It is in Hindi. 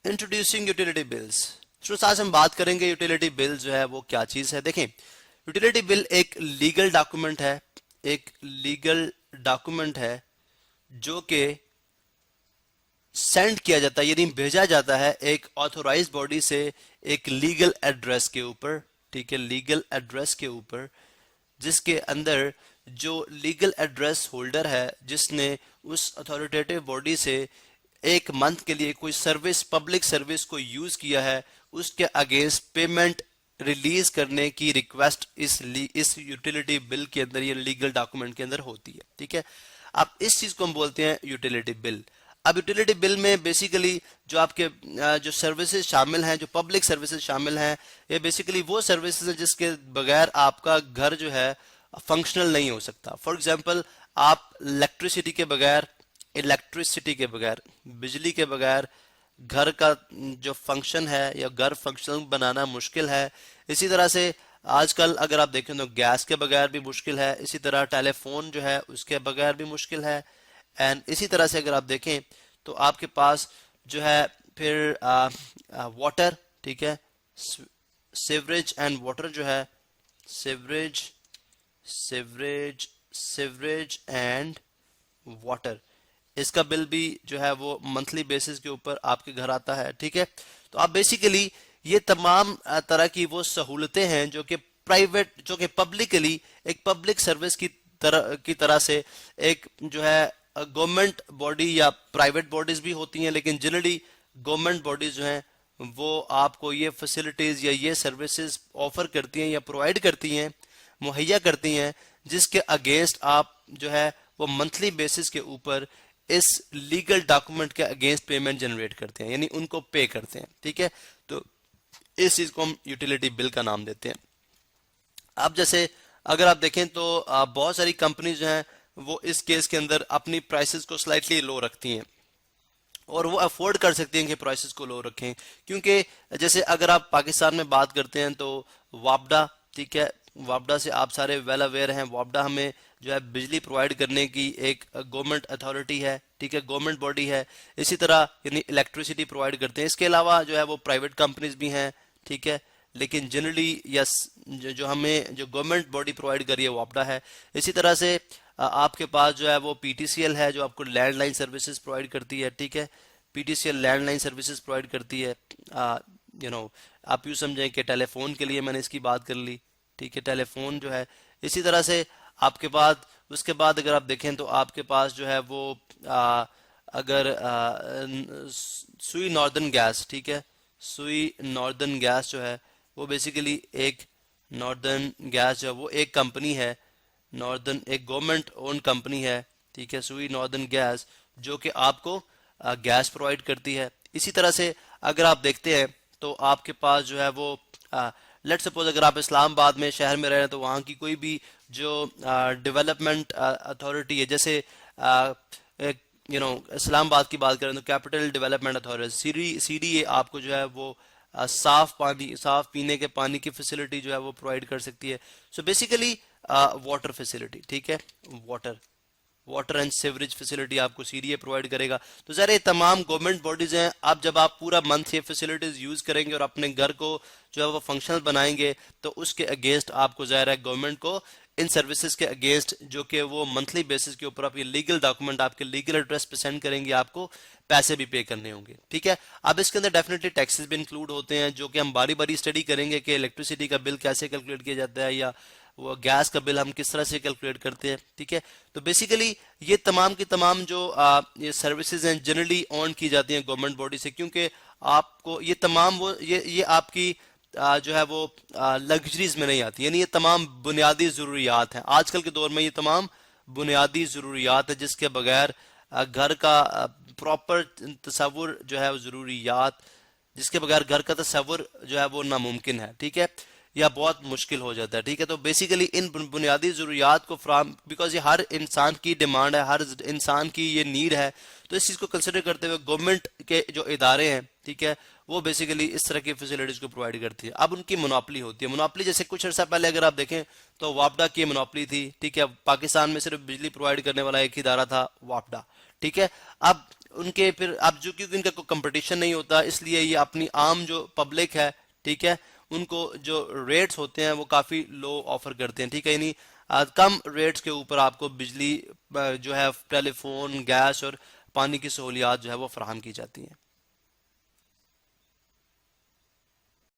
Introducing utility bills. स्टूडेंट्स आज हम बात करेंगे यूटिलिटी बिल जो है वो क्या चीज है। देखें, यूटिलिटी बिल एक लीगल डॉक्यूमेंट है, एक लीगल डॉक्यूमेंट है जो कि सेंड किया जाता है यानी भेजा जाता है एक ऑथोराइज्ड बॉडी से एक लीगल एड्रेस के ऊपर, ठीक है, लीगल एड्रेस के ऊपर, जिसके अंदर जो लीगल एड्रेस होल्डर है जिसने उस अथॉरिटेटिव बॉडी से एक मंथ के लिए कोई सर्विस, पब्लिक सर्विस को यूज किया है, उसके अगेंस्ट पेमेंट रिलीज करने की रिक्वेस्ट इस यूटिलिटी बिल के अंदर, ये लीगल डॉक्यूमेंट के अंदर होती है। ठीक है, अब इस चीज को हम बोलते हैं यूटिलिटी बिल। अब यूटिलिटी बिल में बेसिकली जो आपके जो सर्विसेज शामिल हैं, जो पब्लिक सर्विसेज शामिल हैं, ये बेसिकली वो सर्विसेज हैं जिसके बगैर आपका घर जो है फंक्शनल नहीं हो सकता। फॉर एग्जांपल, आप इलेक्ट्रिसिटी के बगैर, बिजली के बगैर घर का जो फंक्शन है या घर फंक्शनल बनाना मुश्किल है। इसी तरह से आजकल अगर आप देखें तो गैस के बगैर भी मुश्किल है, इसी तरह टेलीफोन जो है उसके बगैर भी मुश्किल है। एंड इसी तरह से अगर आप देखें तो आपके पास जो है फिर वाटर, ठीक है, सीवरेज एंड वाटर जो है, सीवरेज एंड वाटर, इसका बिल भी जो है वो मंथली बेसिस के ऊपर आपके घर आता है। ठीक है, तो आप बेसिकली ये तमाम तरह की वो सहूलतें हैं जो कि प्राइवेट, जो कि पब्लिकली एक पब्लिक सर्विस की तरह से एक जो है गवर्नमेंट बॉडी या प्राइवेट बॉडीज भी होती हैं, लेकिन जनरली गवर्नमेंट बॉडीज जो हैं वो आपको ये फैसिलिटीज या ये सर्विसेज ऑफर करती हैं या प्रोवाइड करती हैं, मुहैया करती हैं, जिसके अगेंस्ट आप जो है वो मंथली बेसिस के ऊपर इस लीगल डॉक्यूमेंट के अगेंस्ट पेमेंट जनरेट करते हैं, यानी उनको पे करते हैं। ठीक है, तो इस चीज को हम यूटिलिटी बिल का नाम देते हैं। अब जैसे अगर आप देखें तो बहुत सारी कंपनीज जो हैं वो इस केस के अंदर अपनी प्राइसेस को स्लाइटली लो रखती हैं और वो अफोर्ड कर सकती हैं कि प्राइसेस को लो रखें, क्योंकि जैसे अगर आप पाकिस्तान में बात करते हैं तो वापडा, ठीक है, वापडा से आप सारे वेल अवेयर हैं, वापडा हमें जो है बिजली प्रोवाइड करने की एक गवर्नमेंट अथॉरिटी है, ठीक है, गवर्नमेंट बॉडी है। इसी तरह यानी इलेक्ट्रिसिटी प्रोवाइड करते हैं। इसके अलावा जो है वो प्राइवेट कंपनीज भी हैं, ठीक है, लेकिन जनरली यस जो हमें जो गवर्नमेंट बॉडी प्रोवाइड कर रही है वापडा है। इसी तरह से आपके पास जो है वो पीटीसीएल है जो आपको लैंडलाइन सर्विसेज प्रोवाइड करती है। ठीक है, पीटीसीएल लैंडलाइन सर्विसेज प्रोवाइड करती है। आप यूँ समझें कि टेलीफोन के लिए मैंने इसकी बात कर ली, ठीक है, टेलीफोन जो है। इसी तरह से आपके बाद उसके बाद अगर आप देखें तो आपके पास जो है वो अगर सुई नॉर्दर्न गैस, ठीक है, सुई नॉर्दर्न गैस जो है वो बेसिकली एक नॉर्दर्न गैस जो है वो एक कंपनी है, नॉर्दर्न एक गवर्नमेंट ओन कंपनी है, ठीक है, सुई नॉर्दर्न गैस, जो कि आपको गैस प्रोवाइड करती है। इसी तरह से अगर आप देखते हैं तो आपके पास जो है वो लेट सपोज अगर आप इस्लामाबाद में शहर में रह रहे हैं तो वहाँ की कोई भी जो डेवलपमेंट अथॉरिटी है, जैसे इस्लामाबाद की बात करें तो कैपिटल डेवलपमेंट अथॉरिटी सीडीए आपको जो है वो साफ पानी, साफ पीने के पानी की फैसिलिटी जो है वो प्रोवाइड कर सकती है। सो बेसिकली वाटर फैसिलिटी, ठीक है, वाटर एंड सीवरेज फैसिलिटी आपको सीडीए प्रोवाइड करेगा। तो ज़रा ये तमाम गवर्नमेंट बॉडीज हैं। आप जब आप पूरा मंथ ये फैसिलिटीज यूज करेंगे और अपने घर को जो है वो फंक्शनल बनाएंगे तो उसके अगेंस्ट आपको ज़ाहिर है गवर्नमेंट को इन सर्विसेज के अगेंस्ट जो कि वो मंथली बेसिस के ऊपर आप ये लीगल डॉक्यूमेंट आपके लीगल एड्रेस पे सेंड करेंगे, आपको पैसे भी पे करने होंगे। ठीक है, अब इसके अंदर डेफिनेटली टैक्सेस भी इंक्लूड होते हैं जो कि हम बारी बारी स्टडी करेंगे कि इलेक्ट्रिसिटी का बिल कैसे कैलकुलेट किया जाता है या वो गैस का बिल हम किस तरह से कैलकुलेट करते हैं। ठीक है, तो बेसिकली ये तमाम की तमाम जो ये सर्विसेज हैं जनरली ऑन की जाती हैं गवर्नमेंट बॉडी से, क्योंकि आपको ये तमाम वो ये आपकी जो है वो लग्जरीज में नहीं आती, यानी ये तमाम बुनियादी ज़रूरियात हैं। आजकल के दौर में ये तमाम बुनियादी ज़रूरियात है जिसके बगैर घर का प्रॉपर तस्वुर जो है ज़रूरियात, जिसके बगैर घर का तस्वुर जो है वो नामुमकिन है, ठीक है, या बहुत मुश्किल हो जाता है। ठीक है, तो बेसिकली इन बुनियादी ज़रूरियात को फ्राम, बिकॉज ये हर इंसान की डिमांड है, हर इंसान की ये नीड है, तो इस चीज़ को कंसिडर करते हुए गवर्नमेंट के जो इदारे हैं, ठीक है, वो बेसिकली इस तरह की फैसिलिटीज को प्रोवाइड करती है। अब उनकी मोनोपली होती है। मोनोपली जैसे कुछ अर्सा पहले अगर आप देखें तो वापडा की मोनोपली थी, ठीक है, पाकिस्तान में सिर्फ बिजली प्रोवाइड करने वाला एक ही इदारा था वापडा, ठीक है। अब उनके फिर अब जो क्योंकि इनका कोई कंपटीशन नहीं होता, इसलिए ये अपनी आम जो पब्लिक है, ठीक है, उनको जो रेट्स होते हैं वो काफ़ी लो ऑफर करते हैं, ठीक है, यानी कम रेट्स के ऊपर आपको बिजली जो है, टेलीफोन, गैस और पानी की सहूलियात जो है वो फराहम की जाती हैं।